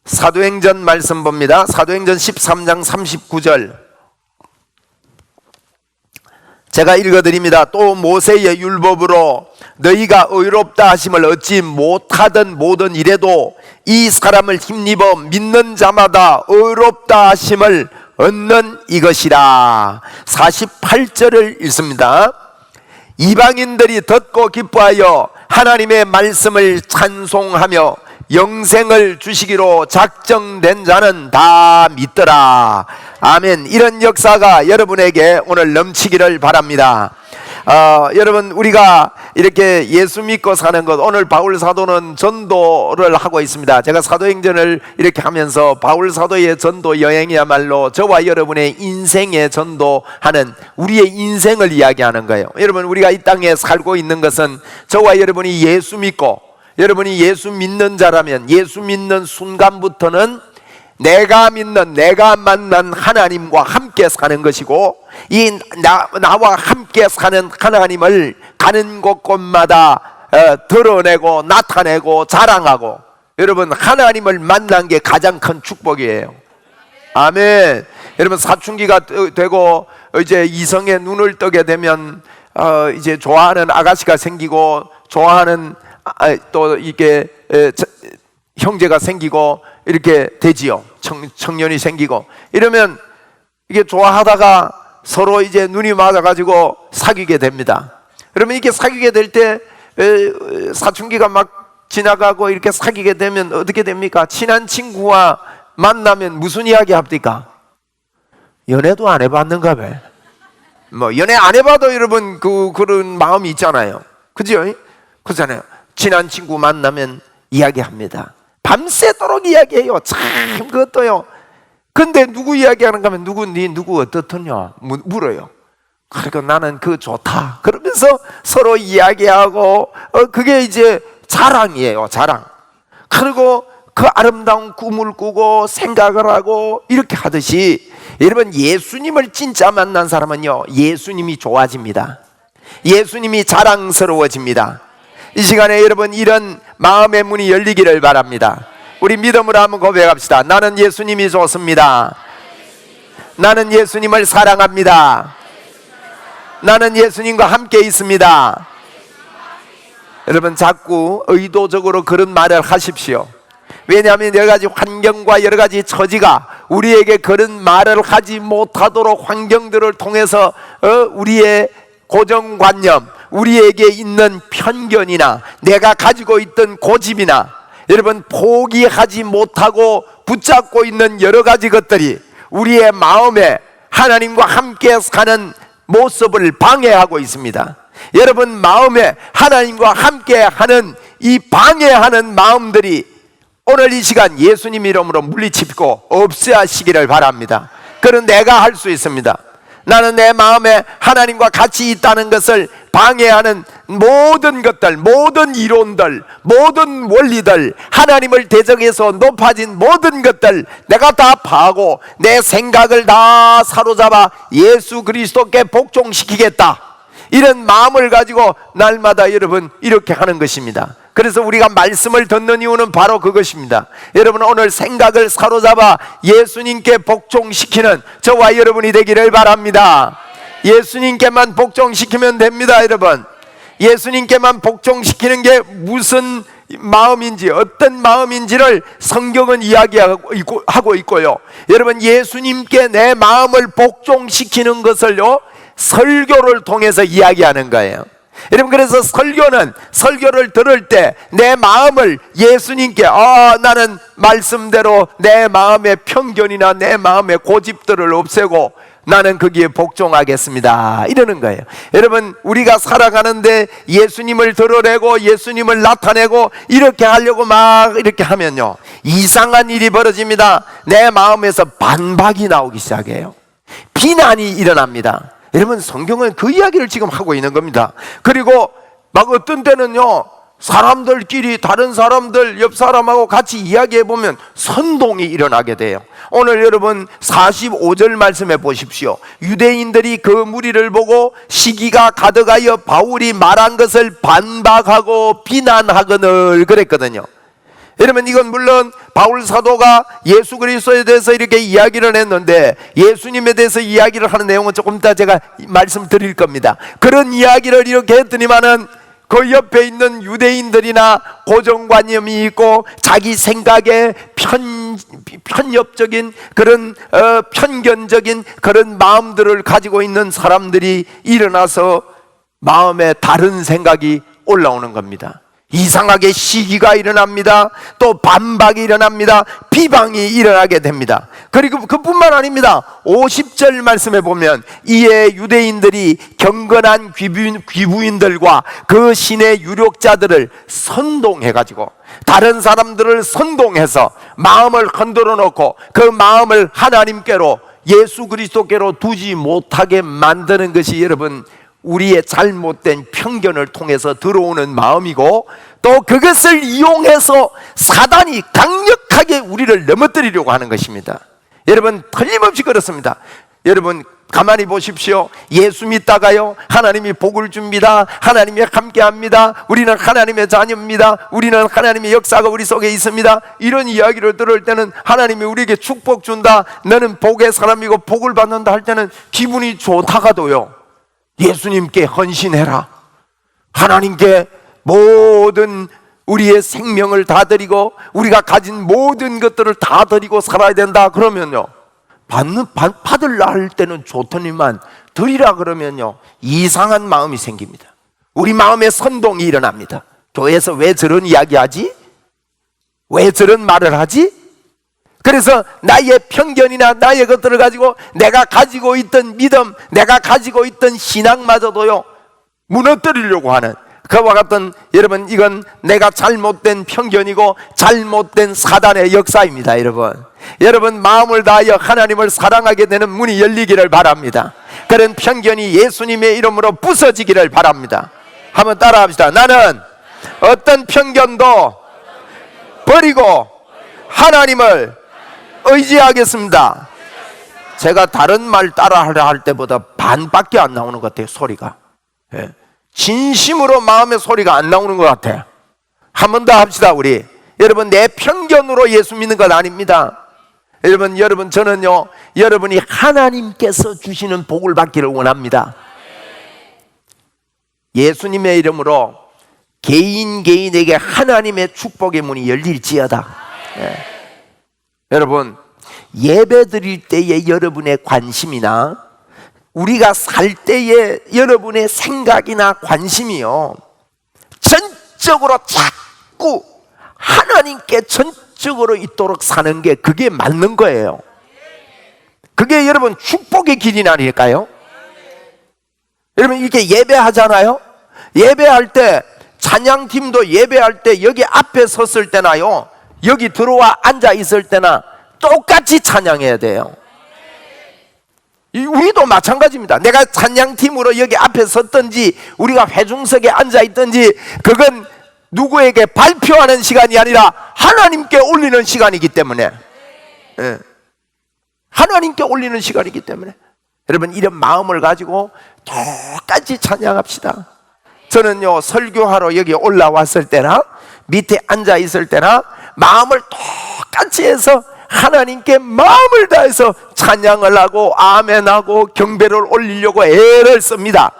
사도행전 말씀 봅니다. 사도행전 13장 39절 제가 읽어드립니다. 또 모세의 율법으로 너희가 의롭다 하심을 얻지 못하던 모든 일에도 이 사람을 힘입어 믿는 자마다 의롭다 하심을 얻는 이것이라. 48절을 읽습니다. 이방인들이 듣고 기뻐하여 하나님의 말씀을 찬송하며 영생을 주시기로 작정된 자는 다 믿더라. 아멘. 이런 역사가 여러분에게 오늘 넘치기를 바랍니다. 여러분, 우리가 이렇게 예수 믿고 사는 것, 오늘 바울 사도는 전도를 하고 있습니다. 제가 사도행전을 이렇게 하면서 바울 사도의 전도 여행이야말로 저와 여러분의 인생의 전도하는 우리의 인생을 이야기하는 거예요. 여러분, 우리가 이 땅에 살고 있는 것은 저와 여러분이 예수 믿고, 여러분이 예수 믿는 자라면 예수 믿는 순간부터는 내가 믿는, 내가 만난 하나님과 함께 사는 것이고, 이 나와 함께 사는 하나님을 가는 곳곳마다 드러내고 나타내고 자랑하고, 여러분, 하나님을 만난 게 가장 큰 축복이에요. 아멘. 여러분, 사춘기가 되고 이제 이성의 눈을 뜨게 되면 이제 좋아하는 아가씨가 생기고, 좋아하는 또 이게 형제가 생기고 이렇게 되지요. 청년이 생기고 이러면 이게 좋아하다가 서로 이제 눈이 맞아가지고 사귀게 됩니다. 그러면 이게 사귀게 될 때 사춘기가 막 지나가고 이렇게 사귀게 되면 어떻게 됩니까? 친한 친구와 만나면 무슨 이야기 합니까? 연애도 안 해봤는가 봐. 뭐 연애 안 해봐도 여러분 그런 마음이 있잖아요. 그죠? 그렇잖아요. 친한 친구 만나면 이야기합니다. 밤새도록 이야기해요. 참 그것도요. 근데 누구 이야기하는가 하면 누구 어떻더냐 물어요. 그러니까 나는 그거 좋다 그러면서 서로 이야기하고 그게 이제 자랑이에요. 자랑. 그리고 그 아름다운 꿈을 꾸고 생각을 하고 이렇게 하듯이, 여러분, 예수님을 진짜 만난 사람은요, 예수님이 좋아집니다. 예수님이 자랑스러워집니다. 이 시간에 여러분, 이런 마음의 문이 열리기를 바랍니다. 우리 믿음으로 한번 고백합시다. 나는 예수님이 좋습니다. 나는 예수님을 사랑합니다. 나는 예수님과 함께 있습니다. 여러분, 자꾸 의도적으로 그런 말을 하십시오. 왜냐하면 여러 가지 환경과 여러 가지 처지가 우리에게 그런 말을 하지 못하도록 환경들을 통해서 우리의 고정관념, 우리에게 있는 편견이나 내가 가지고 있던 고집이나, 여러분, 포기하지 못하고 붙잡고 있는 여러 가지 것들이 우리의 마음에 하나님과 함께 사는 모습을 방해하고 있습니다. 여러분, 마음에 하나님과 함께 하는 이 방해하는 마음들이 오늘 이 시간 예수님 이름으로 물리치고 없애하시기를 바랍니다. 그건 내가 할 수 있습니다. 나는 내 마음에 하나님과 같이 있다는 것을 방해하는 모든 것들, 모든 이론들, 모든 원리들, 하나님을 대적해서 높아진 모든 것들 내가 다 파하고 내 생각을 다 사로잡아 예수 그리스도께 복종시키겠다, 이런 마음을 가지고 날마다 여러분 이렇게 하는 것입니다. 그래서 우리가 말씀을 듣는 이유는 바로 그것입니다. 여러분, 오늘 생각을 사로잡아 예수님께 복종시키는 저와 여러분이 되기를 바랍니다. 예수님께만 복종시키면 됩니다. 여러분, 예수님께만 복종시키는 게 무슨 마음인지, 어떤 마음인지를 성경은 이야기하고 있고요. 여러분, 예수님께 내 마음을 복종시키는 것을요, 설교를 통해서 이야기하는 거예요. 여러분, 그래서 설교를 들을 때 내 마음을 예수님께, 나는 말씀대로 내 마음의 편견이나 내 마음의 고집들을 없애고 나는 거기에 복종하겠습니다, 이러는 거예요. 여러분, 우리가 살아가는데 예수님을 드러내고 예수님을 나타내고 이렇게 하려고 막 이렇게 하면요, 이상한 일이 벌어집니다. 내 마음에서 반박이 나오기 시작해요. 비난이 일어납니다. 여러분, 성경은 그 이야기를 지금 하고 있는 겁니다. 그리고 막 어떤 때는요, 사람들끼리 다른 사람들 옆 사람하고 같이 이야기해 보면 선동이 일어나게 돼요. 오늘 여러분 45절 말씀해 보십시오. 유대인들이 그 무리를 보고 시기가 가득하여 바울이 말한 것을 반박하고 비난하거늘 그랬거든요. 여러분, 이건 물론 바울 사도가 예수 그리스도에 대해서 이렇게 이야기를 했는데, 예수님에 대해서 이야기를 하는 내용은 조금 이따 제가 말씀드릴 겁니다. 그런 이야기를 이렇게 했더니만은 그 옆에 있는 유대인들이나 고정관념이 있고 자기 생각에 편협적인 그런 편견적인 그런 마음들을 가지고 있는 사람들이 일어나서 마음에 다른 생각이 올라오는 겁니다. 이상하게 시기가 일어납니다. 또 반박이 일어납니다. 비방이 일어나게 됩니다. 그리고 그뿐만 아닙니다. 50절 말씀에 보면 이에 유대인들이 경건한 귀부인들과 그 신의 유력자들을 선동해가지고, 다른 사람들을 선동해서 마음을 흔들어 놓고 그 마음을 하나님께로, 예수 그리스도께로 두지 못하게 만드는 것이 여러분 우리의 잘못된 편견을 통해서 들어오는 마음이고, 또 그것을 이용해서 사단이 강력하게 우리를 넘어뜨리려고 하는 것입니다. 여러분, 틀림없이 그렇습니다. 여러분, 가만히 보십시오. 예수 믿다가요, 하나님이 복을 줍니다. 하나님이 함께합니다. 우리는 하나님의 자녀입니다. 우리는 하나님의 역사가 우리 속에 있습니다. 이런 이야기를 들을 때는, 하나님이 우리에게 축복 준다, 너는 복의 사람이고 복을 받는다 할 때는 기분이 좋다가도요, 예수님께 헌신해라, 하나님께 모든 우리의 생명을 다 드리고 우리가 가진 모든 것들을 다 드리고 살아야 된다 그러면요, 받으려 할 때는 좋더니만 드리라 그러면요 이상한 마음이 생깁니다. 우리 마음에 선동이 일어납니다. 교회에서 왜 저런 이야기하지? 왜 저런 말을 하지? 그래서 나의 편견이나 나의 것들을 가지고 내가 가지고 있던 믿음, 내가 가지고 있던 신앙마저도요 무너뜨리려고 하는, 그와 같은, 여러분, 이건 내가 잘못된 편견이고 잘못된 사단의 역사입니다. 여러분 마음을 다하여 하나님을 사랑하게 되는 문이 열리기를 바랍니다. 그런 편견이 예수님의 이름으로 부서지기를 바랍니다. 한번 따라합시다. 나는 어떤 편견도 버리고 하나님을 의지하겠습니다. 제가 다른 말 따라하려 할 때보다 반밖에 안 나오는 것 같아요, 소리가. 진심으로 마음의 소리가 안 나오는 것 같아요. 한 번 더 합시다, 우리. 여러분, 내 편견으로 예수 믿는 건 아닙니다. 여러분, 저는요, 여러분이 하나님께서 주시는 복을 받기를 원합니다. 예수님의 이름으로 개인에게 하나님의 축복의 문이 열릴지어다. 여러분, 예배 드릴 때의 여러분의 관심이나 우리가 살 때의 여러분의 생각이나 관심이요, 전적으로 자꾸 하나님께 전적으로 있도록 사는 게, 그게 맞는 거예요. 그게 여러분 축복의 길이라니까요. 여러분, 이렇게 예배하잖아요. 예배할 때, 찬양팀도 예배할 때 여기 앞에 섰을 때나요, 여기 들어와 앉아 있을 때나 똑같이 찬양해야 돼요. 우리도 마찬가지입니다. 내가 찬양팀으로 여기 앞에 섰든지 우리가 회중석에 앉아 있든지, 그건 누구에게 발표하는 시간이 아니라 하나님께 올리는 시간이기 때문에, 하나님께 올리는 시간이기 때문에 여러분, 이런 마음을 가지고 똑같이 찬양합시다. 저는요, 설교하러 여기 올라왔을 때나 밑에 앉아 있을 때나 마음을 똑같이 해서 하나님께 마음을 다해서 찬양을 하고 아멘하고 경배를 올리려고 애를 씁니다.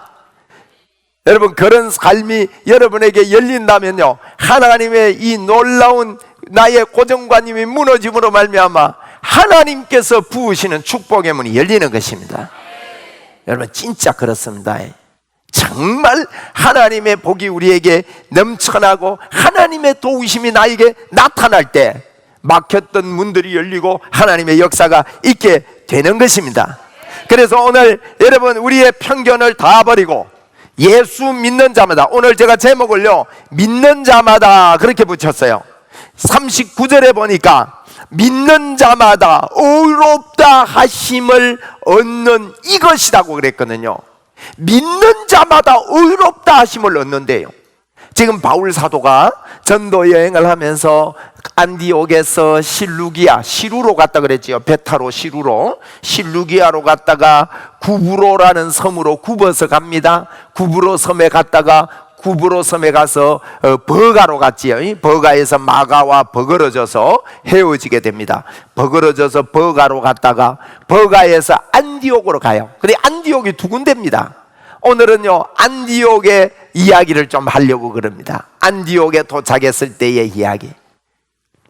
여러분, 그런 삶이 여러분에게 열린다면요, 하나님의 이 놀라운 나의 고정관념이 무너짐으로 말미암아 하나님께서 부으시는 축복의 문이 열리는 것입니다. 여러분, 진짜 그렇습니다. 정말 하나님의 복이 우리에게 넘쳐나고 하나님의 도우심이 나에게 나타날 때 막혔던 문들이 열리고 하나님의 역사가 있게 되는 것입니다. 그래서 오늘 여러분, 우리의 편견을 다 버리고 예수 믿는 자마다, 오늘 제가 제목을요, 믿는 자마다 그렇게 붙였어요. 39절에 보니까 믿는 자마다 의롭다 하심을 얻는 이것이라고 그랬거든요. 믿는 자마다 의롭다 하심을 얻는데요. 지금 바울 사도가 전도 여행을 하면서 안디옥에서 시루로 갔다 그랬지요. 배 타로 실루기아로 갔다가 구브로라는 섬으로 굽어서 갑니다. 구브로 섬에 갔다가 구브로 섬에 가서 버가로 갔지요. 버가에서 마가와 버거러져서 헤어지게 됩니다. 버거러져서 버가로 갔다가 버가에서 안디옥으로 가요. 근데 안디옥이 두 군데입니다. 오늘은요 안디옥의 이야기를 좀 하려고 그럽니다. 안디옥에 도착했을 때의 이야기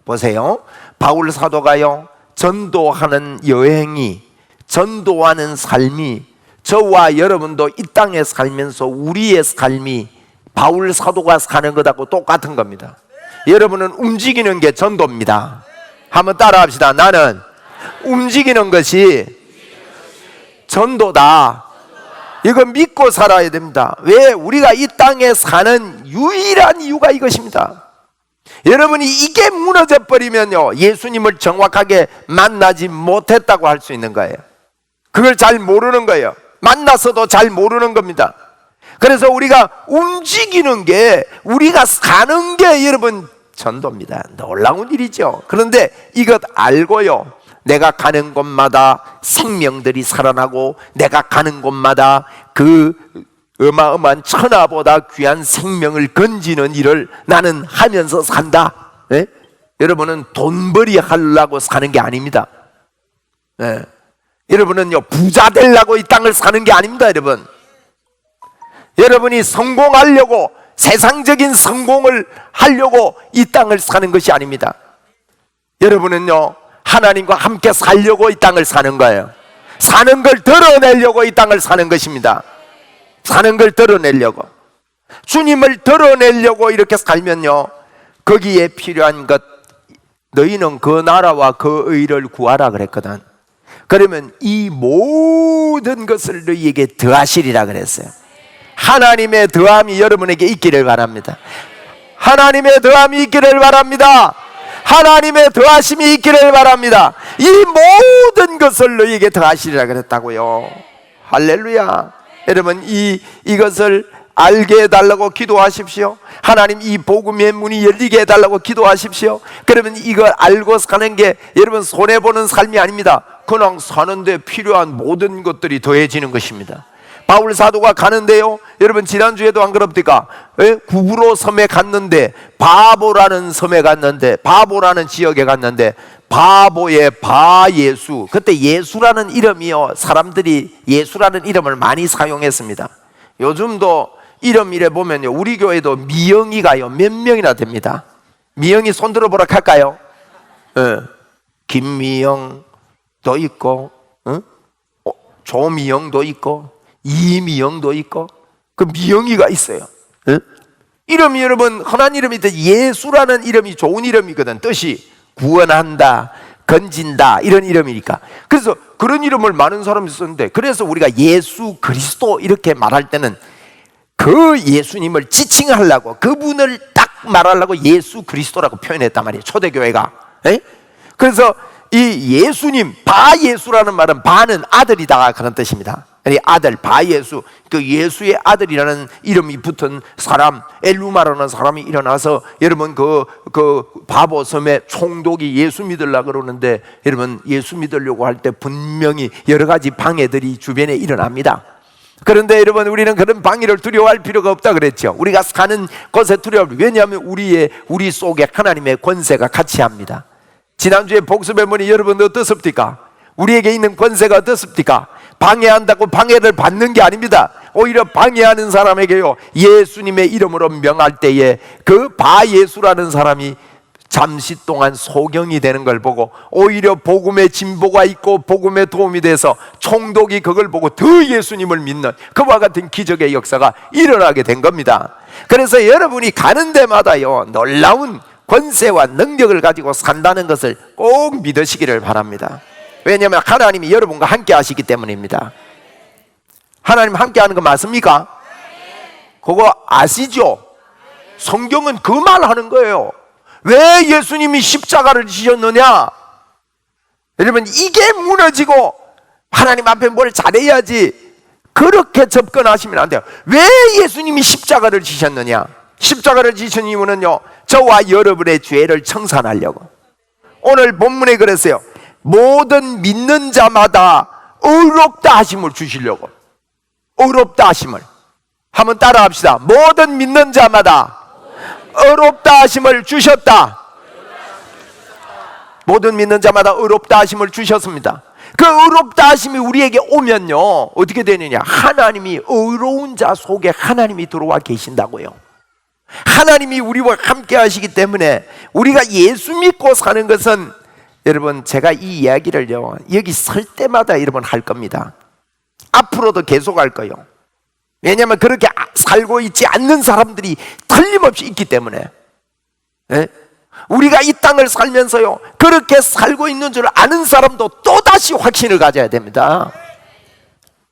보세요. 바울 사도가요 전도하는 여행이, 전도하는 삶이, 저와 여러분도 이 땅에 살면서 우리의 삶이 바울 사도가 사는 것하고 똑같은 겁니다. 여러분은 움직이는 게 전도입니다. 한번 따라 합시다. 나는 움직이는 것이 전도다. 이거 믿고 살아야 됩니다. 왜? 우리가 이 땅에 사는 유일한 이유가 이것입니다. 여러분이 이게 무너져 버리면요 예수님을 정확하게 만나지 못했다고 할 수 있는 거예요. 그걸 잘 모르는 거예요. 만났어도 잘 모르는 겁니다. 그래서 우리가 움직이는 게, 우리가 사는 게 여러분 전도입니다. 놀라운 일이죠. 그런데 이것 알고요 내가 가는 곳마다 생명들이 살아나고, 내가 가는 곳마다 그 어마어마한 천하보다 귀한 생명을 건지는 일을 나는 하면서 산다. 네? 여러분은 돈벌이 하려고 사는 게 아닙니다. 네. 여러분은요 부자 되려고 이 땅을 사는 게 아닙니다. 여러분이 성공하려고, 세상적인 성공을 하려고 이 땅을 사는 것이 아닙니다. 여러분은요 하나님과 함께 살려고 이 땅을 사는 거예요. 사는 걸 드러내려고 이 땅을 사는 것입니다. 사는 걸 드러내려고, 주님을 드러내려고 이렇게 살면요 거기에 필요한 것, 너희는 그 나라와 그 의를 구하라 그랬거든. 그러면 이 모든 것을 너희에게 더하시리라 그랬어요. 하나님의 더함이 여러분에게 있기를 바랍니다. 하나님의 더함이 있기를 바랍니다. 하나님의 더하심이 있기를 바랍니다. 이 모든 것을 너희에게 더하시리라 그랬다고요. 할렐루야. 여러분 이것을 알게 해달라고 기도하십시오. 하나님 이 복음의 문이 열리게 해달라고 기도하십시오. 그러면 이걸 알고 사는 게 여러분 손해보는 삶이 아닙니다. 그냥 사는데 필요한 모든 것들이 더해지는 것입니다. 바울 사도가 가는데요 여러분 지난주에도 안 그럽니까? 구브로 섬에 갔는데, 바보라는 섬에 갔는데, 바보라는 지역에 갔는데, 바보의 바예수, 그때 예수라는 이름이요 사람들이 예수라는 이름을 많이 사용했습니다. 요즘도 이름 이래 보면요 우리 교회도 미영이가요 몇 명이나 됩니다. 미영이 손 들어보라 할까요? 김미영도 있고, 조미영도 있고, 이미영도 있고, 그 미영이가 있어요. 이름이 여러분 흔한 이름이 예수라는 이름이 좋은 이름이거든. 뜻이 구원한다, 건진다 이런 이름이니까. 그래서 그런 이름을 많은 사람이 썼는데, 그래서 우리가 예수 그리스도 이렇게 말할 때는 그 예수님을 지칭하려고, 그분을 딱 말하려고 예수 그리스도라고 표현했단 말이에요 초대교회가. 그래서 이 예수님, 바예수라는 말은 바는 아들이다 그런 뜻입니다. 아들, 바예수, 그 예수의 아들이라는 이름이 붙은 사람, 엘루마라는 사람이 일어나서 여러분 그 바보 섬에 총독이 예수 믿으려고 그러는데, 여러분 예수 믿으려고 할 때 분명히 여러 가지 방해들이 주변에 일어납니다. 그런데 여러분 우리는 그런 방해를 두려워할 필요가 없다 그랬죠. 우리가 사는 것에 두려워. 왜냐하면 우리 속에 하나님의 권세가 같이 합니다. 지난주에 복습의 문이 여러분 어떻습니까? 우리에게 있는 권세가 어떻습니까? 방해한다고 방해를 받는 게 아닙니다. 오히려 방해하는 사람에게요 예수님의 이름으로 명할 때에 그 바예수라는 사람이 잠시 동안 소경이 되는 걸 보고, 오히려 복음의 진보가 있고 복음에 도움이 돼서 총독이 그걸 보고 더 예수님을 믿는 그와 같은 기적의 역사가 일어나게 된 겁니다. 그래서 여러분이 가는 데마다요 놀라운 권세와 능력을 가지고 산다는 것을 꼭 믿으시기를 바랍니다. 왜냐하면 하나님이 여러분과 함께 하시기 때문입니다. 하나님 함께 하는 거 맞습니까? 그거 아시죠? 성경은 그 말 하는 거예요. 왜 예수님이 십자가를 지셨느냐? 여러분 이게 무너지고 하나님 앞에 뭘 잘해야지 그렇게 접근하시면 안 돼요. 왜 예수님이 십자가를 지셨느냐? 십자가를 지신 이유는요 저와 여러분의 죄를 청산하려고. 오늘 본문에 그랬어요. 모든 믿는 자마다 의롭다 하심을 주시려고. 의롭다 하심을. 한번 따라 합시다. 모든 믿는 자마다 의롭다 하심을 주셨다. 모든 믿는 자마다 의롭다 하심을 주셨습니다. 그 의롭다 하심이 우리에게 오면요, 어떻게 되느냐? 하나님이 의로운 자 속에 하나님이 들어와 계신다고요. 하나님이 우리와 함께 하시기 때문에 우리가 예수 믿고 사는 것은, 여러분, 제가 이 이야기를요, 여기 설 때마다 여러분 할 겁니다. 앞으로도 계속 할 거예요. 왜냐하면 그렇게 살고 있지 않는 사람들이 틀림없이 있기 때문에. 네? 우리가 이 땅을 살면서요, 그렇게 살고 있는 줄 아는 사람도 또다시 확신을 가져야 됩니다.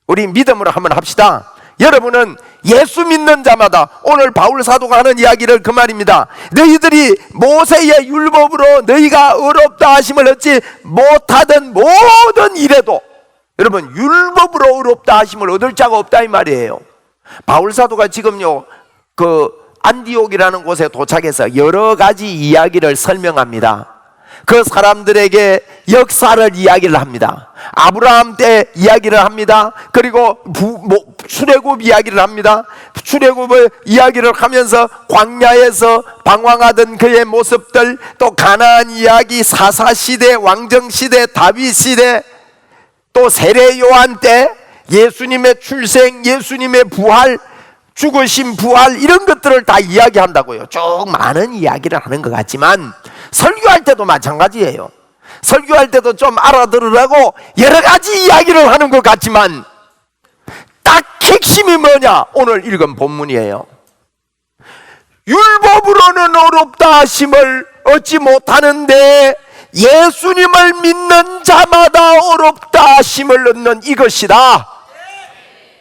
우리 믿음으로 한번 합시다. 여러분은 예수 믿는 자마다, 오늘 바울 사도가 하는 이야기를 그 말입니다. 너희들이 모세의 율법으로 너희가 의롭다 하심을 얻지 못하던 모든 일에도, 여러분, 율법으로 의롭다 하심을 얻을 자가 없다 이 말이에요. 바울 사도가 지금요, 안디옥이라는 곳에 도착해서 여러 가지 이야기를 설명합니다. 그 사람들에게 역사를 이야기를 합니다. 아브라함 때 이야기를 합니다. 그리고 출애굽 이야기를 합니다. 출애굽을 이야기를 하면서 광야에서 방황하던 그의 모습들, 또 가나안 이야기, 사사시대, 왕정시대, 다윗시대, 또 세례 요한 때 예수님의 출생, 예수님의 부활, 죽으신 부활, 이런 것들을 다 이야기한다고요. 쭉 많은 이야기를 하는 것 같지만 설교할 때도 마찬가지예요. 설교할 때도 좀 알아들으라고 여러 가지 이야기를 하는 것 같지만 딱 핵심이 뭐냐? 오늘 읽은 본문이에요. 율법으로는 의롭다 하심을 얻지 못하는데 예수님을 믿는 자마다 의롭다 하심을 얻는 이것이다.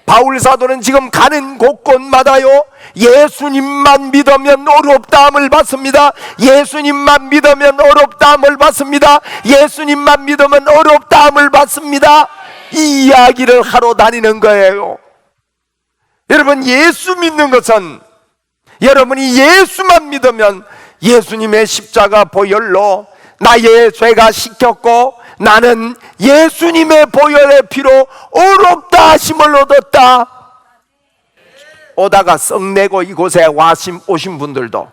바울 사도는 지금 가는 곳곳마다요, 예수님만 믿으면 의롭다함을 받습니다. 예수님만 믿으면 의롭다함을 받습니다. 예수님만 믿으면 의롭다함을 받습니다. 이 이야기를 하러 다니는 거예요. 여러분, 예수 믿는 것은, 여러분이 예수만 믿으면 예수님의 십자가 보혈로 나의 죄가 씻겼고 나는 예수님의 보혈의 피로 의롭다 하심을 얻었다. 오다가 썩내고 이곳에 오신 분들도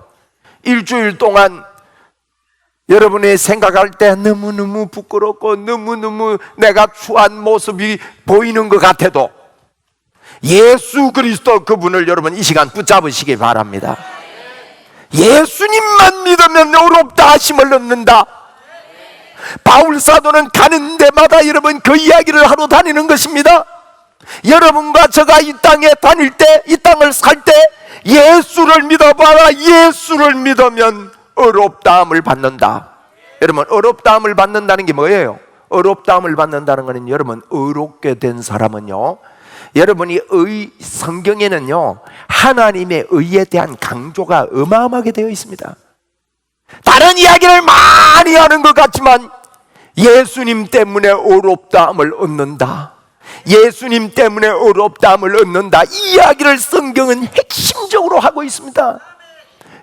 일주일 동안 여러분이 생각할 때 너무너무 부끄럽고 너무너무 내가 추한 모습이 보이는 것 같아도 예수 그리스도 그분을 여러분 이 시간 붙잡으시기 바랍니다. 예수님만 믿으면 의롭다 하심을 얻는다. 바울 사도는 가는 데마다 여러분 그 이야기를 하러 다니는 것입니다. 여러분과 제가 이 땅에 다닐 때, 이 땅을 살 때 예수를 믿어봐라. 예수를 믿으면 의롭다함을 받는다. 여러분, 의롭다함을 받는다는 게 뭐예요? 의롭다함을 받는다는 것은, 여러분, 의롭게 된 사람은요, 여러분이 성경에는요, 하나님의 의에 대한 강조가 어마어마하게 되어 있습니다. 다른 이야기를 많이 하는 것 같지만 예수님 때문에 의롭다함을 얻는다. 예수님 때문에 의롭다함을 얻는다. 이 이야기를 성경은 핵심적으로 하고 있습니다.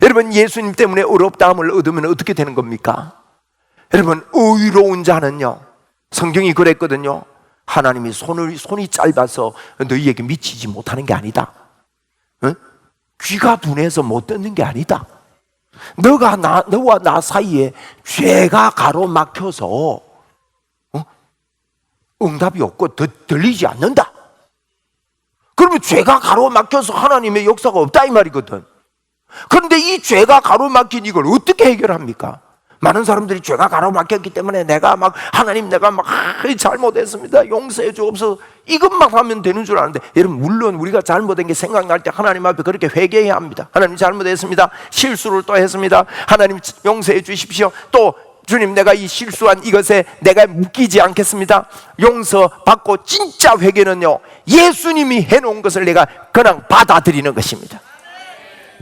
여러분, 예수님 때문에 의롭다함을 얻으면 어떻게 되는 겁니까? 여러분, 의로운 자는요, 성경이 그랬거든요. 하나님이 손이 짧아서 너희에게 미치지 못하는 게 아니다. 응? 귀가 둔해서 못 듣는 게 아니다. 너와 나 사이에 죄가 가로막혀서 응답이 없고 들리지 않는다. 그러면 죄가 가로막혀서 하나님의 역사가 없다 이 말이거든. 그런데 이 죄가 가로막힌 이걸 어떻게 해결합니까? 많은 사람들이 죄가 가로막혔기 때문에 내가 막 하나님 내가 막 잘못했습니다, 용서해 주옵소서, 이것만 하면 되는 줄 아는데, 여러분, 물론 우리가 잘못된 게 생각날 때 하나님 앞에 그렇게 회개해야 합니다. 하나님 잘못했습니다, 실수를 또 했습니다, 하나님 용서해 주십시오, 또 주님 내가 이 실수한 이것에 내가 묶이지 않겠습니다, 용서받고. 진짜 회개는요, 예수님이 해놓은 것을 내가 그냥 받아들이는 것입니다.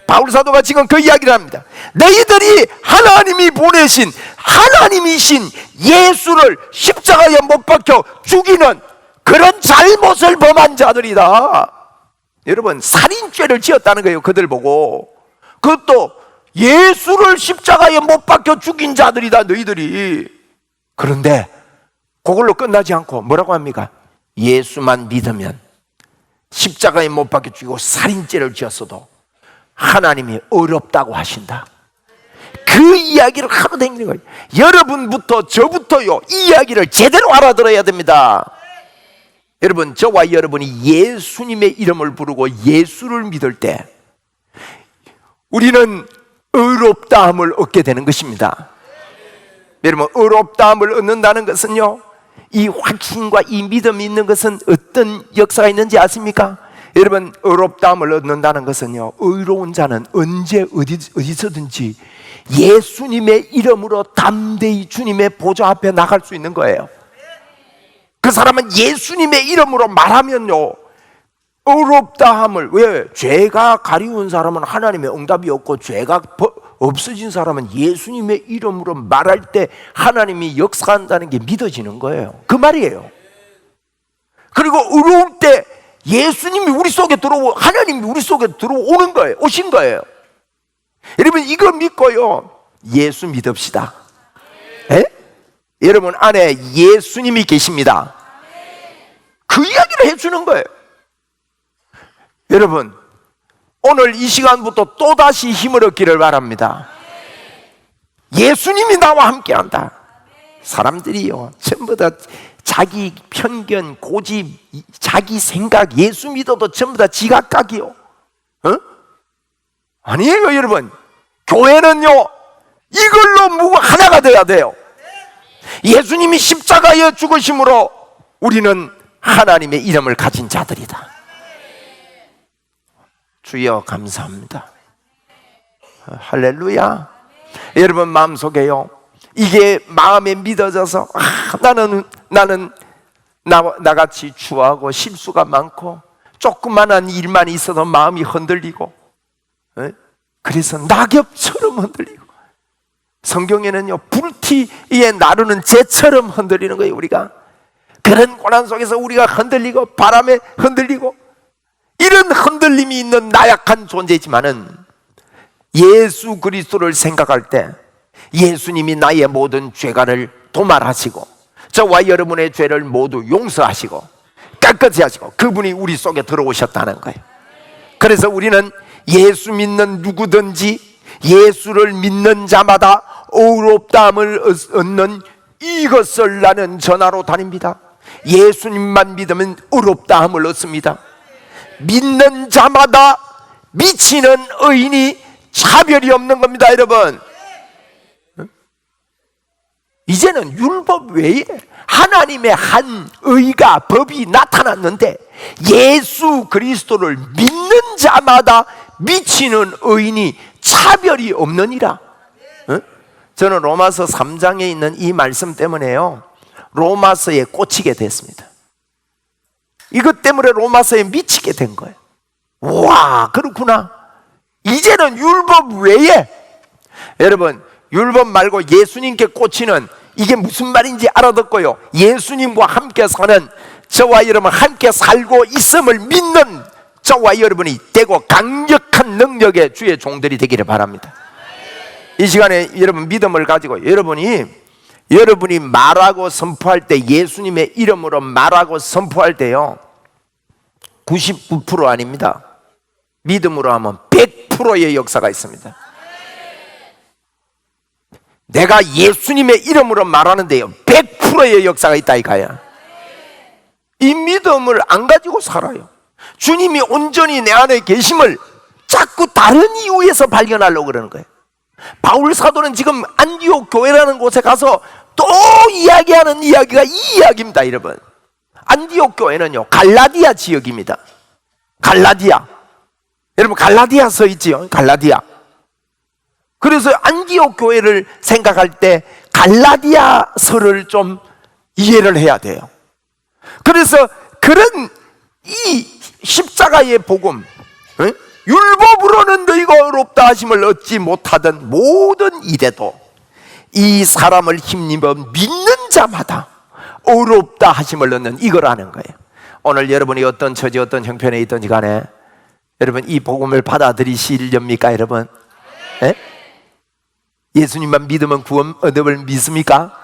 바울 사도가 지금 그 이야기를 합니다. 너희들이 하나님이 보내신 하나님이신 예수를 십자가에 못 박혀 죽이는 그런 잘못을 범한 자들이다. 여러분, 살인죄를 지었다는 거예요. 그들 보고. 그것도 예수를 십자가에 못 박혀 죽인 자들이다, 너희들이. 그런데 그걸로 끝나지 않고 뭐라고 합니까? 예수만 믿으면 십자가에 못 박혀 죽이고 살인죄를 지었어도 하나님이 어렵다고 하신다. 그 이야기를 하루 댕기는 거예요. 여러분부터 저부터요, 이 이야기를 제대로 알아들어야 됩니다. 여러분, 저와 여러분이 예수님의 이름을 부르고 예수를 믿을 때 우리는 의롭다함을 얻게 되는 것입니다. 여러분, 의롭다함을 얻는다는 것은요, 이 확신과 이 믿음이 있는 것은 어떤 역사가 있는지 아십니까? 여러분, 의롭다함을 얻는다는 것은요, 의로운 자는 언제 어디서든지 예수님의 이름으로 담대히 주님의 보좌 앞에 나갈 수 있는 거예요. 그 사람은 예수님의 이름으로 말하면요, 의롭다함을, 왜? 죄가 가리운 사람은 하나님의 응답이 없고, 죄가 없어진 사람은 예수님의 이름으로 말할 때 하나님이 역사한다는 게 믿어지는 거예요. 그 말이에요. 그리고 의로울 때 예수님이 우리 속에 들어오고 하나님이 우리 속에 들어오는 거예요. 오신 거예요. 여러분, 이거 믿고요, 예수 믿읍시다. 에? 여러분 안에 예수님이 계십니다. 그 이야기를 해주는 거예요. 여러분, 오늘 이 시간부터 또다시 힘을 얻기를 바랍니다. 예수님이 나와 함께한다. 사람들이요, 전부 다 자기 편견, 고집, 자기 생각, 예수 믿어도 전부 다 지각각이요. 아니에요, 여러분. 교회는요, 이걸로 하나가 되어야 돼요. 예수님이 십자가에 죽으심으로 우리는 하나님의 이름을 가진 자들이다. 주여 감사합니다. 할렐루야. 여러분 마음속에요, 이게 마음에 믿어져서 나는 나같이 추하고 실수가 많고 조그만한 일만 있어도 마음이 흔들리고, 그래서 낙엽처럼 흔들리고, 성경에는요, 불티에 나르는 재처럼 흔들리는 거예요. 우리가 그런 고난 속에서 우리가 흔들리고 바람에 흔들리고, 이런 흔들림이 있는 나약한 존재지만은 예수 그리스도를 생각할 때 예수님이 나의 모든 죄가를 도말하시고 저와 여러분의 죄를 모두 용서하시고 깨끗이 하시고 그분이 우리 속에 들어오셨다는 거예요. 그래서 우리는 예수 믿는 누구든지 예수를 믿는 자마다 의롭다함을 얻는 이것을 나는 전하러 다닙니다. 예수님만 믿으면 의롭다함을 얻습니다. 믿는 자마다 미치는 의인이 차별이 없는 겁니다, 여러분. 이제는 율법 외에 하나님의 한 의가, 법이 나타났는데 예수 그리스도를 믿는 자마다 미치는 의인이 차별이 없느니라. 저는 로마서 3장에 있는 이 말씀 때문에요, 로마서에 꽂히게 됐습니다. 이것 때문에 로마서에 미치게 된 거예요. 와, 그렇구나. 이제는 율법 외에, 여러분, 율법 말고 예수님께 꽂히는, 이게 무슨 말인지 알아듣고요, 예수님과 함께 사는 저와 여러분, 함께 살고 있음을 믿는 저와 여러분이 되고 강력한 능력의 주의 종들이 되기를 바랍니다. 이 시간에 여러분 믿음을 가지고 여러분이 말하고 선포할 때, 예수님의 이름으로 말하고 선포할 때요, 99% 아닙니다. 믿음으로 하면 100%의 역사가 있습니다. 내가 예수님의 이름으로 말하는데요, 100%의 역사가 있다 이거야. 이 믿음을 안 가지고 살아요. 주님이 온전히 내 안에 계심을 자꾸 다른 이유에서 발견하려고 그러는 거예요. 바울 사도는 지금 안디옥 교회라는 곳에 가서 또 이야기하는 이야기가 이 이야기입니다, 여러분. 안디옥 교회는요, 갈라디아 지역입니다. 갈라디아. 여러분, 갈라디아 서 있지요? 갈라디아. 그래서 안디옥 교회를 생각할 때 갈라디아서를 좀 이해를 해야 돼요. 그래서 그런 이 십자가의 복음, 율법으로는 너희가 의롭다 하심을 얻지 못하던 모든 일에도 이 사람을 힘입어 믿는 자마다 의롭다 하심을 얻는, 이걸 아는 거예요. 오늘 여러분이 어떤 처지, 어떤 형편에 있든지 간에 여러분 이 복음을 받아들이시렵니까, 여러분? 예? 예수님만 믿으면 구원 얻음을 믿습니까?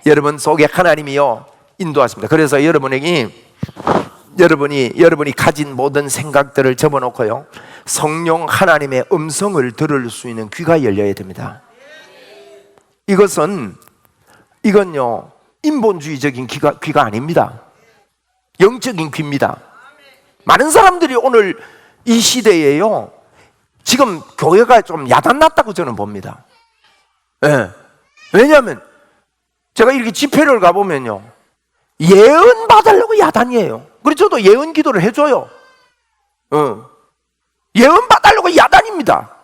여러분 속에 하나님이요 인도하십니다. 그래서 여러분에게 여러분이 가진 모든 생각들을 접어놓고요, 성령 하나님의 음성을 들을 수 있는 귀가 열려야 됩니다. 이건요 인본주의적인 귀가 아닙니다. 영적인 귀입니다. 많은 사람들이 오늘 이 시대에요, 지금 교회가 좀 야단났다고 저는 봅니다. 네. 왜냐하면 제가 이렇게 집회를 가보면요, 예언 받으려고 야단이에요. 그래서 저도 예언 기도를 해줘요. 예언 받으려고 야단입니다.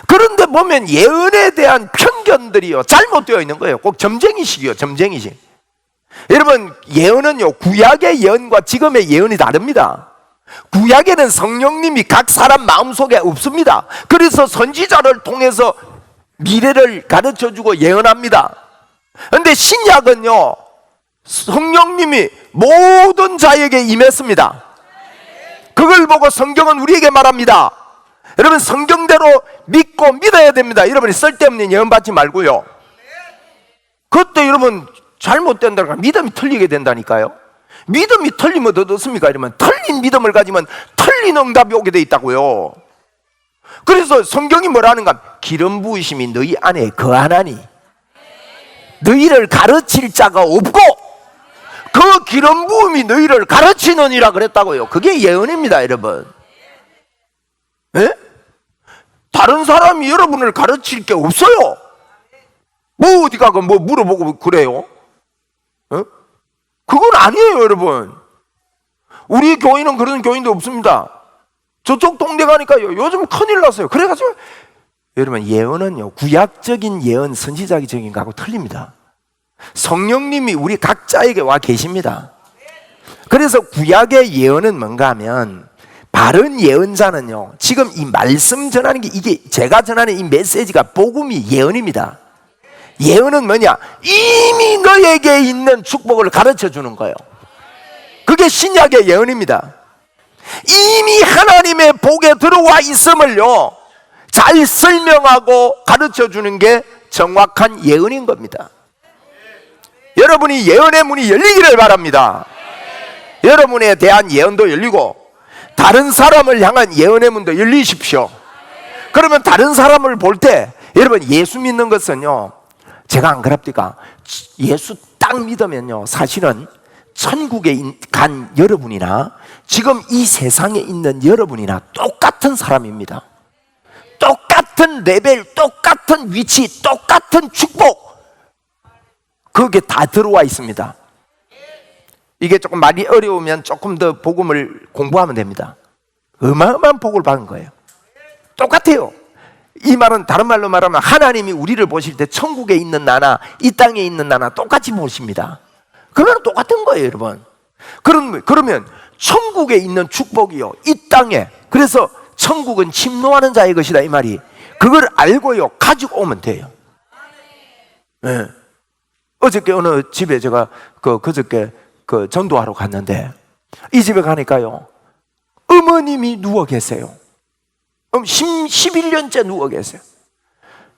그런데 보면 예언에 대한 편견들이요 잘못되어 있는 거예요. 꼭 점쟁이식이요, 점쟁이식. 여러분, 예언은요 구약의 예언과 지금의 예언이 다릅니다. 구약에는 성령님이 각 사람 마음속에 없습니다. 그래서 선지자를 통해서 미래를 가르쳐주고 예언합니다. 그런데 신약은요 성령님이 모든 자에게 임했습니다. 그걸 보고 성경은 우리에게 말합니다. 여러분, 성경대로 믿고 믿어야 됩니다. 여러분이 쓸데없는 예언 받지 말고요. 그때 여러분 잘못된다니까 믿음이 틀리게 된다니까요. 믿음이 틀리면 어떻습니까? 이러면 틀린 믿음을 가지면 틀린 응답이 오게 돼 있다고요. 그래서 성경이 뭐라는가? 기름 부으심이 너희 안에 거하나니 너희를 가르칠 자가 없고 그 기름 부음이 너희를 가르치느니라 그랬다고요. 그게 예언입니다, 여러분. 예? 다른 사람이 여러분을 가르칠 게 없어요. 뭐 어디 가고 뭐 물어보고 그래요? 그건 아니에요, 여러분. 우리 교회는 그런 교인도 없습니다. 저쪽 동네 가니까요 요즘 큰일 났어요. 그래가지고 여러분, 예언은요 구약적인 예언, 선지자적인 거하고 틀립니다. 성령님이 우리 각자에게 와 계십니다. 그래서 구약의 예언은 뭔가 하면, 바른 예언자는요 지금 이 말씀 전하는 게, 이게 제가 전하는 이 메시지가 복음이 예언입니다. 예언은 뭐냐? 이미 너에게 있는 축복을 가르쳐 주는 거예요. 그게 신약의 예언입니다. 이미 하나님의 복에 들어와 있음을요 잘 설명하고 가르쳐 주는 게 정확한 예언인 겁니다. 여러분이 예언의 문이 열리기를 바랍니다. 여러분에 대한 예언도 열리고 다른 사람을 향한 예언의 문도 열리십시오. 그러면 다른 사람을 볼 때 여러분, 예수 믿는 것은요, 제가 안 그럽니까? 예수 딱 믿으면요 사실은 천국에 간 여러분이나 지금 이 세상에 있는 여러분이나 똑같은 사람입니다. 똑같은 레벨, 똑같은 위치, 똑같은 축복, 그게 다 들어와 있습니다. 이게 조금 말이 어려우면 조금 더 복음을 공부하면 됩니다. 어마어마한 복을 받은 거예요. 똑같아요. 이 말은 다른 말로 말하면 하나님이 우리를 보실 때 천국에 있는 나나 이 땅에 있는 나나 똑같이 보십니다. 그건 똑같은 거예요, 여러분. 그러면 천국에 있는 축복이요 이 땅에, 그래서 천국은 침노하는 자의 것이다, 이 말이. 그걸 알고요 가지고 오면 돼요. 네. 어저께 어느 집에 제가 그저께 전도하러 갔는데, 이 집에 가니까요 어머님이 누워 계세요. 11년째 누워 계세요.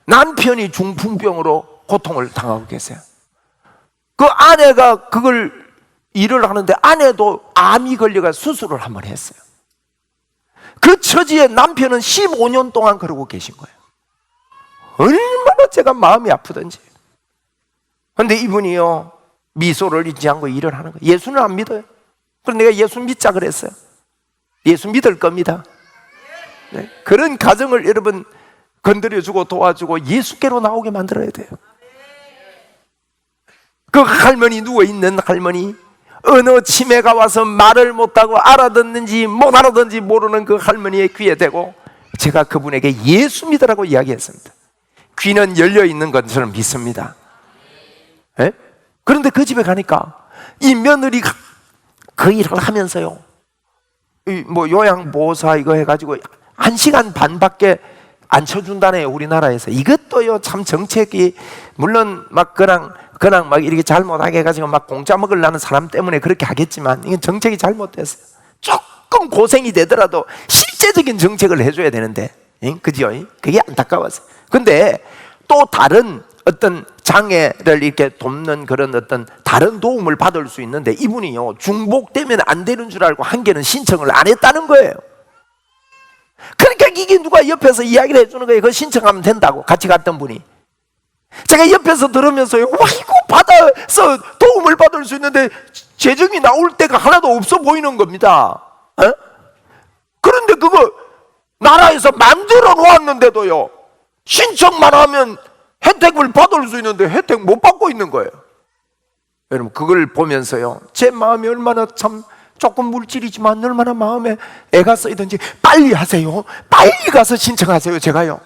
남편이 중풍병으로 고통을 당하고 계세요. 그 아내가 그걸 일을 하는데 아내도 암이 걸려가 수술을 한번 했어요. 그 처지에 남편은 15년 동안 그러고 계신 거예요. 얼마나 제가 마음이 아프던지. 그런데 이분이요 미소를 잊지 않고 일을 하는 거예요. 예수는 안 믿어요. 그래서 내가 예수 믿자 그랬어요. 예수 믿을 겁니다. 네. 그런 가정을 여러분 건드려주고 도와주고 예수께로 나오게 만들어야 돼요. 그 할머니, 누워있는 할머니, 어느 치매가 와서 말을 못하고 알아듣는지 못 알아듣는지 모르는 그 할머니의 귀에 대고 제가 그분에게 예수 믿으라고 이야기했습니다. 귀는 열려있는 것처럼 믿습니다. 네? 그런데 그 집에 가니까 이 며느리가 그 일을 하면서요, 뭐 요양보호사 이거 해가지고 1시간 반밖에 안 쳐준다네요, 우리나라에서. 이것도요 참 정책이, 물론 막 그냥 막 이렇게 잘못하게 해가지고 막 공짜 먹으려는 사람 때문에 그렇게 하겠지만, 이건 정책이 잘못됐어요. 조금 고생이 되더라도 실제적인 정책을 해줘야 되는데, 그죠? 그게 안타까웠어요. 근데 또 다른 어떤 장애를 이렇게 돕는 그런 어떤 다른 도움을 받을 수 있는데, 이분이요 중복되면 안 되는 줄 알고 한 개는 신청을 안 했다는 거예요. 그러니까 이게 누가 옆에서 이야기를 해주는 거예요. 그거 신청하면 된다고. 같이 갔던 분이. 제가 옆에서 들으면서요, 와, 이거 받아서 도움을 받을 수 있는데 재정이 나올 때가 하나도 없어 보이는 겁니다. 그런데 그거 나라에서 만들어 놓았는데도요, 신청만 하면 혜택을 받을 수 있는데 혜택 못 받고 있는 거예요. 여러분, 그걸 보면서요, 제 마음이 얼마나 참 조금 물질이지만 얼마나 마음에 애가 쓰이든지 빨리 하세요. 빨리 가서 신청하세요. 제가요,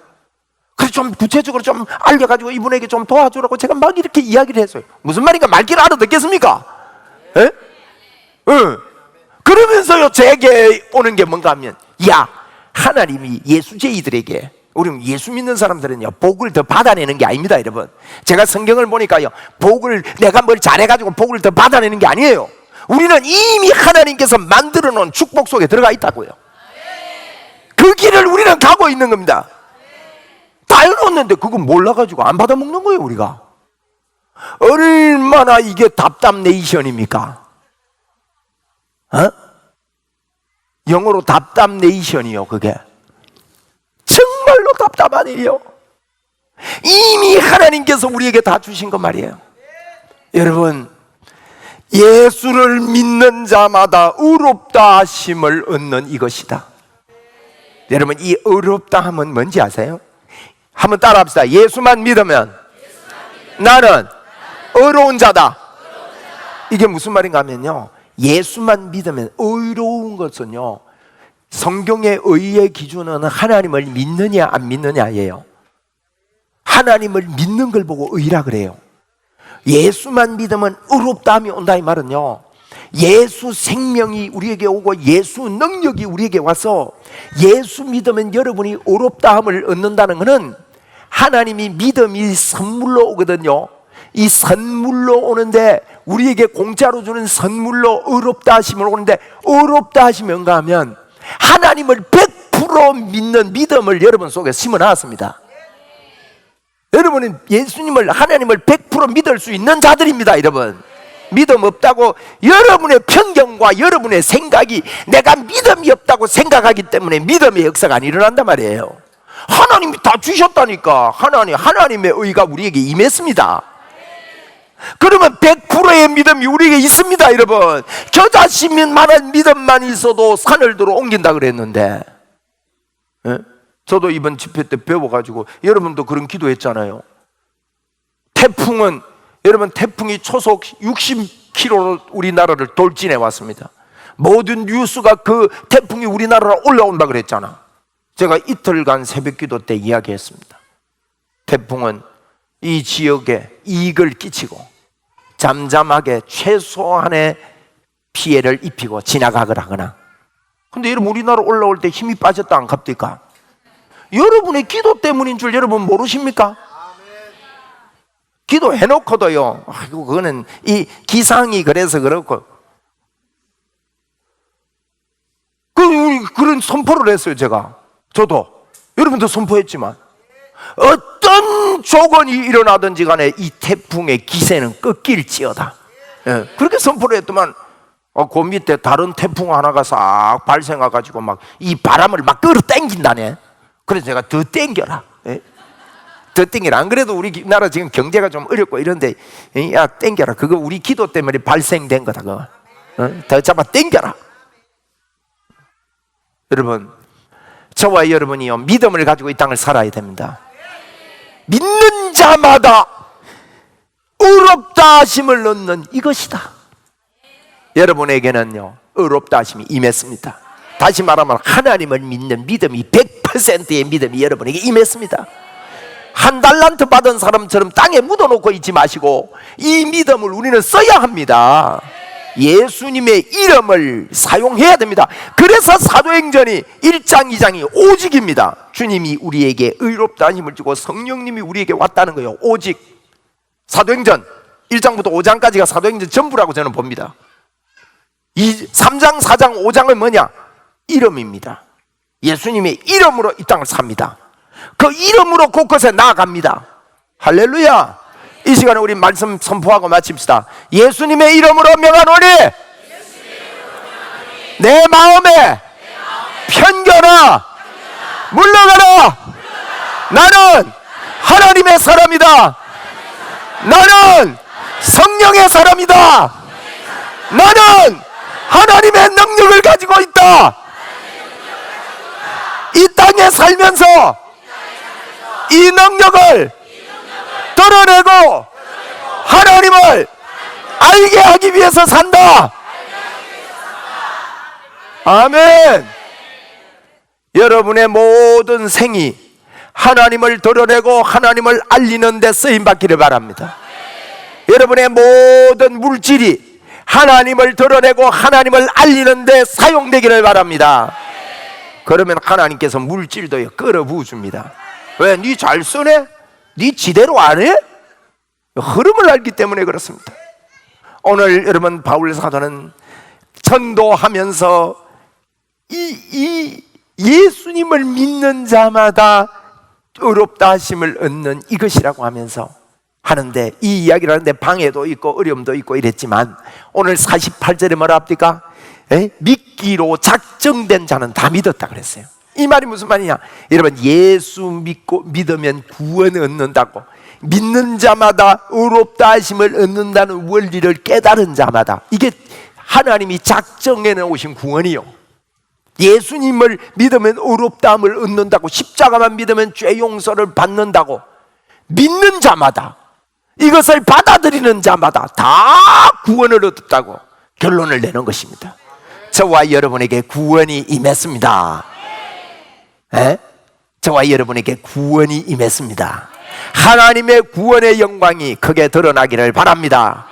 그래서 좀 구체적으로 좀 알려가지고 이분에게 좀 도와주라고 제가 막 이렇게 이야기를 했어요. 무슨 말인가 말귀를 알아듣겠습니까? 예? 그러면서요, 제게 오는 게 뭔가 하면, 야, 하나님이 예수제이들에게, 우리 예수 믿는 사람들은요, 복을 더 받아내는 게 아닙니다, 여러분. 제가 성경을 보니까요, 복을, 내가 뭘 잘해가지고 복을 더 받아내는 게 아니에요. 우리는 이미 하나님께서 만들어 놓은 축복 속에 들어가 있다고요. 그 길을 우리는 가고 있는 겁니다. 다 해놓았는데 그거 몰라가지고 안 받아먹는 거예요, 우리가. 얼마나 이게 답답네이션입니까? 영어로 답답네이션이요, 그게. 정말로 답답한 일이요. 이미 하나님께서 우리에게 다 주신 거 말이에요. 여러분, 예수를 믿는 자마다 의롭다 하심을 얻는 이것이다. 여러분, 이 의롭다 함은 뭔지 아세요? 한번 따라 합시다. 예수만 믿으면 나는 의로운 자다. 이게 무슨 말인가 하면요, 예수만 믿으면 의로운 것은요, 성경의 의의 기준은 하나님을 믿느냐 안 믿느냐예요. 하나님을 믿는 걸 보고 의라 그래요. 예수만 믿으면 의롭다함이 온다, 이 말은요, 예수 생명이 우리에게 오고 예수 능력이 우리에게 와서 예수 믿으면 여러분이 의롭다함을 얻는다는 것은 하나님이 믿음이 선물로 오거든요. 이 선물로 오는데, 우리에게 공짜로 주는 선물로 의롭다 하심을 오는데, 의롭다 하심이 뭔가 하면 하나님을 100% 믿는 믿음을 여러분 속에 심어놨습니다. 여러분은 예수님을, 하나님을 100% 믿을 수 있는 자들입니다, 여러분. 믿음 없다고 여러분의 편견과 여러분의 생각이, 내가 믿음이 없다고 생각하기 때문에 믿음의 역사가 안 일어난단 말이에요. 하나님이 다 주셨다니까. 하나님의 의가 우리에게 임했습니다. 그러면 100%의 믿음이 우리에게 있습니다, 여러분. 겨자씨만한 믿음만 있어도 산을 들어 옮긴다 그랬는데, 저도 이번 집회 때 배워가지고, 여러분도 그런 기도했잖아요. 태풍은, 여러분, 태풍이 초속 60km로 우리나라를 돌진해 왔습니다. 모든 뉴스가 그 태풍이 우리나라로 올라온다 그랬잖아. 제가 이틀간 새벽기도 때 이야기했습니다. 태풍은 이 지역에 이익을 끼치고 잠잠하게 최소한의 피해를 입히고 지나가거나. 근데 여러분, 우리나라 올라올 때 힘이 빠졌다 안 갑니까? 여러분의 기도 때문인 줄 여러분 모르십니까? 기도해놓고도요, 아이고, 그거는 이 기상이 그래서 그렇고, 그런 선포를 했어요, 제가. 저도 여러분도 선포했지만, 어떤 조건이 일어나든지 간에 이 태풍의 기세는 꺾일지어다. 그렇게 선포를 했더만, 그 밑에 다른 태풍 하나가 싹 발생해가지고 막 이 바람을 막 끌어당긴다네. 그래서 제가 더 땡겨라. 더 땡겨라. 안 그래도 우리나라 지금 경제가 좀 어렵고 이런데, 야, 땡겨라. 그거 우리 기도 때문에 발생된 거다. 그거. 더 잡아 땡겨라. 여러분, 저와 여러분이요, 믿음을 가지고 이 땅을 살아야 됩니다. 믿는 자마다 의롭다 하심을 얻는 이것이다. 여러분에게는요, 의롭다 하심이 임했습니다. 다시 말하면 하나님을 믿는 믿음이 100%의 믿음이 여러분에게 임했습니다. 한 달란트 받은 사람처럼 땅에 묻어놓고 있지 마시고 이 믿음을 우리는 써야 합니다. 예수님의 이름을 사용해야 됩니다. 그래서 사도행전이 1장 2장이 오직입니다. 주님이 우리에게 의롭다 힘을 주고 성령님이 우리에게 왔다는 거예요. 오직. 사도행전 1장부터 5장까지가 사도행전 전부라고 저는 봅니다. 3장 4장 5장은 뭐냐? 이름입니다. 예수님의 이름으로 이 땅을 삽니다. 그 이름으로 곳곳에 나아갑니다. 할렐루야. 이 시간에 우리 말씀 선포하고 마칩시다. 예수님의 이름으로 명하노니 내 마음에 편견아 물러가라. 나는 하나님의 사람이다. 나는 성령의 사람이다. 나는 하나님의 능력을 가지고 있다. 이 땅에 살면서 이 능력을 드러내고 하나님을 알게 하기 위해서 산다. 아멘. 여러분의 모든 생이 하나님을 드러내고 하나님을 알리는 데 쓰임받기를 바랍니다. 여러분의 모든 물질이 하나님을 드러내고 하나님을 알리는 데 사용되기를 바랍니다. 그러면 하나님께서 물질도 끌어부어줍니다. 왜? 니 잘 쓰네? 니 지대로 안 해? 흐름을 알기 때문에 그렇습니다. 오늘 여러분 바울 사도는 전도하면서 이 예수님을 믿는 자마다 의롭다 하심을 얻는 이것이라고 하면서 하는데, 이 이야기를 하는데 방해도 있고 어려움도 있고 이랬지만 오늘 48절에 뭐라 합니까? 믿기로 작정된 자는 다 믿었다 그랬어요. 이 말이 무슨 말이냐? 여러분, 예수 믿으면 구원을 얻는다고, 믿는 자마다 의롭다 하심을 얻는다는 원리를 깨달은 자마다, 이게 하나님이 작정해 놓으신 구원이요. 예수님을 믿으면 의롭다함을 얻는다고, 십자가만 믿으면 죄 용서를 받는다고, 믿는 자마다, 이것을 받아들이는 자마다 다 구원을 얻었다고 결론을 내는 것입니다. 저와 여러분에게 구원이 임했습니다. 저와 여러분에게 구원이 임했습니다. 하나님의 구원의 영광이 크게 드러나기를 바랍니다.